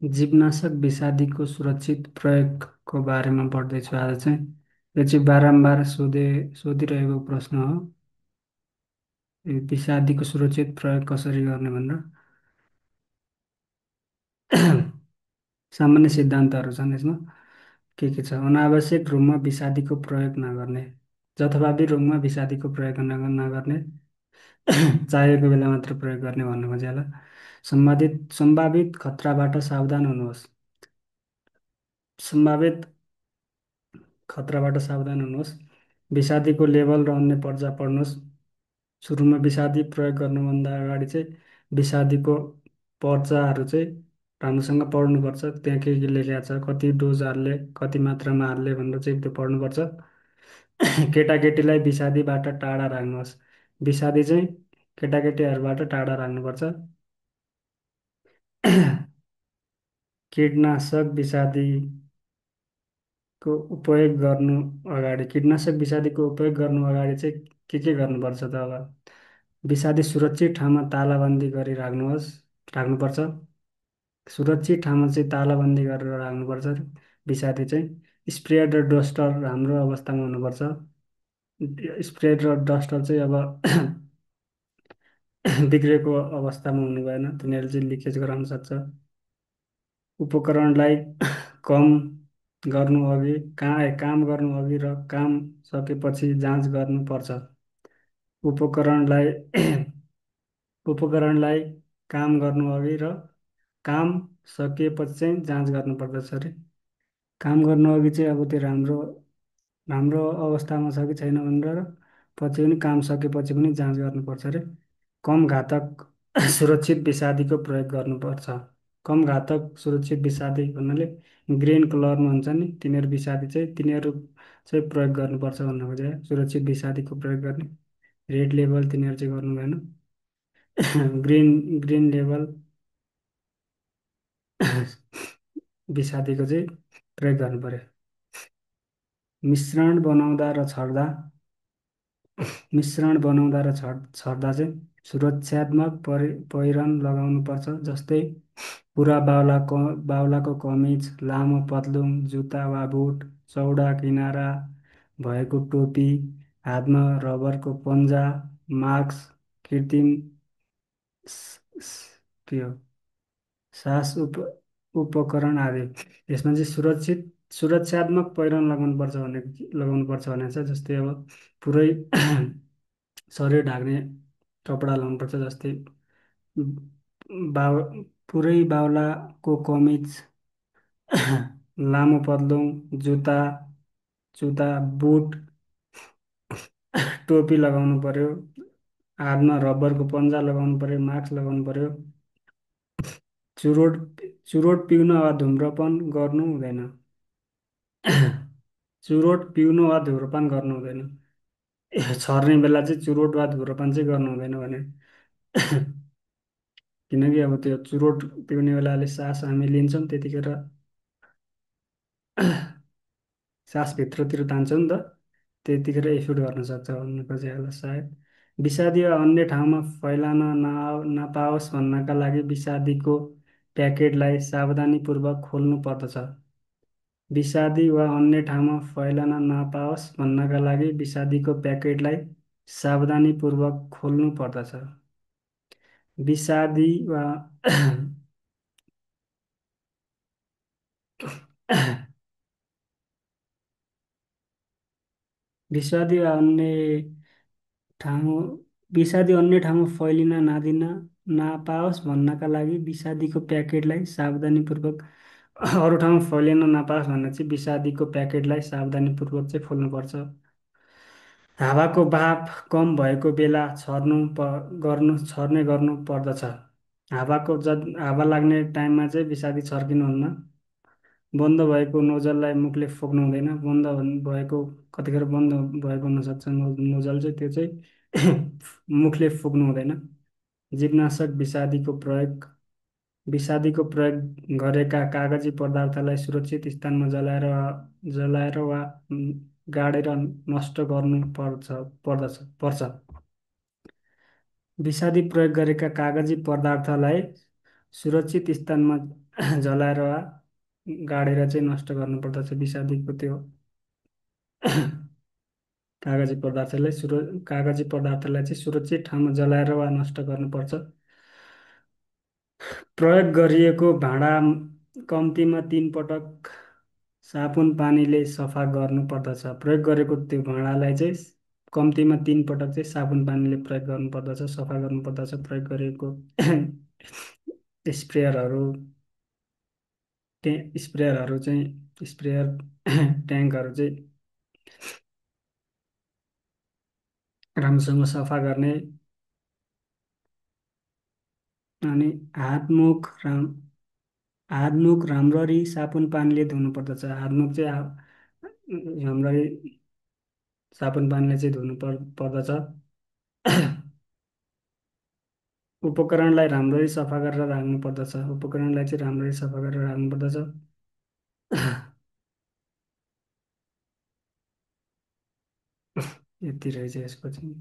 जीवनाशक विषादीको सुरक्षित प्रयोगको बारेमा पढ्दैछु आज चाहिँ। यो चाहिँ बारम्बार सोधिरहेको प्रश्न हो। यो विषादीको सुरक्षित प्रयोग कसरी गर्ने भनेर सामान्य सिद्धान्तहरू छन् यसमा। के छ? अनावश्यक रूपमा विषादीको प्रयोग नगर्ने, जथाभावी रूपमा विषादीको प्रयोग नगर्ने, चाहिएको बेला मात्र प्रयोग गर्ने भन्नु खोजेँ होला। सम्भावित खतराबाट सावधान हुनुहोस्। सम्भावित खतराबाट सावधान हुनुहोस्। विषादीको लेबल र अन्य पर्चा पढ्नुहोस्। सुरुमा विषादी प्रयोग गर्नुभन्दा अगाडि चाहिँ विषादीको पर्चाहरू चाहिँ राम्रोसँग पढ्नुपर्छ। त्यहाँ के लेखेको छ, कति डोज हाल्ने, कति मात्रामा हाल्ने भनेर चाहिँ त्यो पढ्नुपर्छ। केटाकेटीलाई विषादीबाट टाढा राख्नुहोस्। विषादी चाहिँ केटाकेटीहरूबाट टाढा राख्नुपर्छ। कीटनाशक कीटनाशक विषादीको उपयोग गर्नु अगाडि चाहिँ के गर्नुपर्छ त अब? विषादी सुरक्षित ठाउँमा तालाबन्दी गरी राख्नुपर्छ। सुरक्षित ठाउँमा चाहिँ तालाबन्दी गरेर राख्नुपर्छ। विषादी चाहिँ स्प्रे र डस्टर राम्रो अवस्थामा हुनुपर्छ। स्प्रे र डस्टर चाहिँ अब बिग्रेको अवस्थामा हुनु भएन, तिनीहरू चाहिँ लिकेज गराउन सक्छ। उपकरणलाई कम गर्नु अघि काम गर्नु अघि र काम सकेपछि जाँच गर्नुपर्छ। उपकरणलाई उपकरणलाई काम गर्नु अघि र काम सकिएपछि चाहिँ जाँच गर्नुपर्दछ अरे। काम गर्नु अघि चाहिँ अब त्यो राम्रो राम्रो अवस्थामा छ कि छैन भनेर, पछि पनि काम सकेपछि पनि जाँच गर्नुपर्छ अरे। कम घातक सुरक्षित विषादीको प्रयोग गर्नुपर्छ। कम घातक सुरक्षित विषादी भन्नाले ग्रिन कलरमा हुन्छ नि, तिनीहरू चाहिँ प्रयोग गर्नुपर्छ भन्नु खोजेँ। सुरक्षित विषादीको प्रयोग गर्ने रेड लेभल तिनीहरू चाहिँ गर्नु भएन। ग्रिन ग्रिन लेभल विषादीको चाहिँ प्रयोग गर्नु पर्यो। मिश्रण बनाउँदा र छर्दा मिश्रण बनाउँदा र छर्दा चाहिँ सुरक्षात्मक पहिरन लगाउनुपर्छ। जस्तै पुरा बाहुलाको कमिज, लामो पतलुन, जुत्ता वा बुट, चौडा किनारा भएको टोपी, हातमा रबरको पन्जा, मास्क, कृत्रिम के हो उपकरण आदि। यसमा चाहिँ सुरक्षात्मक पहिरन लगाउनुपर्छ भने चाहिँ, जस्तै अब पुरै शरीर ढाक्ने कपडा लाउनुपर्छ। जस्तै बाउ पुरै बाहुलाको कमिज, लामो पतलुन, जुत्ता जुत्ता बुट, टोपी लगाउनु पर्यो, हातमा रबरको पन्जा लगाउनु पर्यो, मास्क लगाउनु पर्यो। चुरोट चुरोट पिउन वा धुम्रपान गर्नु हुँदैन। चुरोट पिउनु वा धुम्रपान गर्नु हुँदैन। छर्ने बेला चाहिँ चुरोट वा धुम्रपान चाहिँ गर्नु हुँदैन भने। किनकि अब त्यो चुरोट पिउने बेलाले सास हामी लिन्छौँ, त्यतिखेर सास भित्रतिर तान्छ नि त, त्यतिखेर इफेक्ट गर्न सक्छ भन्नु खोजेँ होला सायद। विषादी वा अन्य ठाउँमा फैलान नपाओस् भन्नका लागि विषादीको प्याकेटलाई सावधानीपूर्वक खोल्नु पर्दछ। विषादी वा अन्य ठाउँमा फैलन नपाओस् भन्नका लागि विषादीको प्याकेटलाई सावधानीपूर्वक खोल्नु पर्दछ। विषादी वा विषादी वा अन्य ठाउँ विषादी अन्य ठाउँमा फैलिन नपाओस् भन्नका लागि विषादीको प्याकेटलाई सावधानीपूर्वक अरू ठाउँमा फैलिन नपाओस् भन्ने चाहिँ विषादीको प्याकेटलाई सावधानीपूर्वक चाहिँ खोल्नुपर्छ। हावाको भाप कम भएको बेला छर्ने गर्नु पर्दछ। हावा लाग्ने टाइममा चाहिँ विषादी छर्किनुहुन्न। बन्द भएको नोजललाई मुखले फोक्नु हुँदैन। भएको कतिखेर बन्द भएको हुनसक्छ नोजल चाहिँ, त्यो चाहिँ मुखले फुक्नु हुँदैन। जीवनाशक विषादीको प्रयोग गरेका कागजी पदार्थलाई सुरक्षित स्थानमा जलाएर वा गाडेर नष्ट पर्छ। विषादी प्रयोग गरेका कागजी पदार्थलाई सुरक्षित स्थानमा जलाएर वा गाडेर चाहिँ नष्ट गर्नुपर्दछ विषादीको त्यो कागजी पदार्थलाई चाहिँ सुरक्षित ठाउँमा जलाएर वा नष्ट गर्नुपर्छ। प्रयोग गरिएको भाँडा कम्तीमा 3 पटक साबुन पानीले सफा गर्नुपर्दछ। प्रयोग गरेको त्यो भाँडालाई चाहिँ कम्तीमा 3 पटक चाहिँ साबुन पानीले प्रयोग गर्नुपर्दछ, सफा गर्नुपर्दछ। प्रयोग गरेको स्प्रेयरहरू स्प्रेयरहरू चाहिँ स्प्रेयर ट्याङ्कहरू चाहिँ राम्रोसँग सफा गर्ने। अनि हात मुख राम्ररी साबुन पानीले धुनु पर्दछ। हातमुख चाहिँ राम्ररी साबुन पानीले चाहिँ पर्दछ। उपकरणलाई राम्ररी सफा गरेर राख्नु पर्दछ। उपकरणलाई चाहिँ राम्ररी सफा गरेर राख्नु पर्दछ। यति रहेछ यसको चाहिँ।